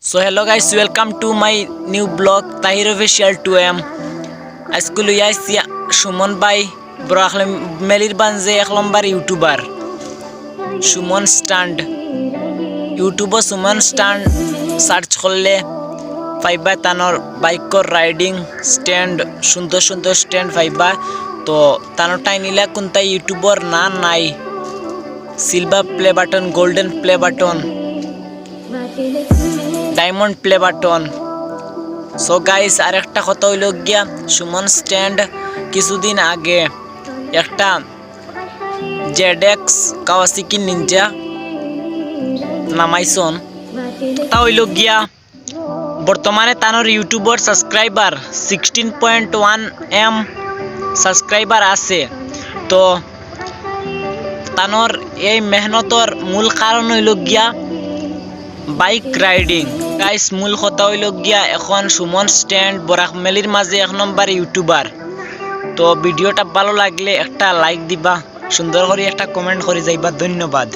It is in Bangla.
So hello guys, welcome to my new blog Tahir Official 2M. আজকে লই আইছি সুমন ভাই ব্রাখলে মেলির বানজে এক নম্বর ইউটিউবার সুমন স্ট্যান্ড ইউটিউবে সুমন স্ট্যান্ড সার্চ করলে পাইবা তানোর বাইকর রাইডিং স্ট্যান্ড সুন্দর সুন্দর স্ট্যান্ড পাইবা। তো তানোটাই নিলে কোনটা ইউটিউবর না নাই silver play button, golden play button, diamond play button. So guys আর একটা কথা হইল গিয়া সুমন স্ট্যান্ড কিছুদিন আগে একটা ZX কাওয়াসাকি নিনজা নামাইছন। তা হইল গিয়া বর্তমানে তানোর ইউটিউবার সাবস্ক্রাইবার 16.1 M সাবস্ক্রাইবার আছে। তো তানোর এই মেহনতর মূল কারণ হইল গিয়া বাইক রাইডিং। গাইস মূল কথা হইল গিয়া এখন সুমন স্ট্যান্ড বরাকমেলির মাঝে এক নম্বর ইউটিউবার। তো ভিডিওটা ভালো লাগলে একটা লাইক দিবা, সুন্দর করে একটা কমেন্ট করে যাইবা। ধন্যবাদ।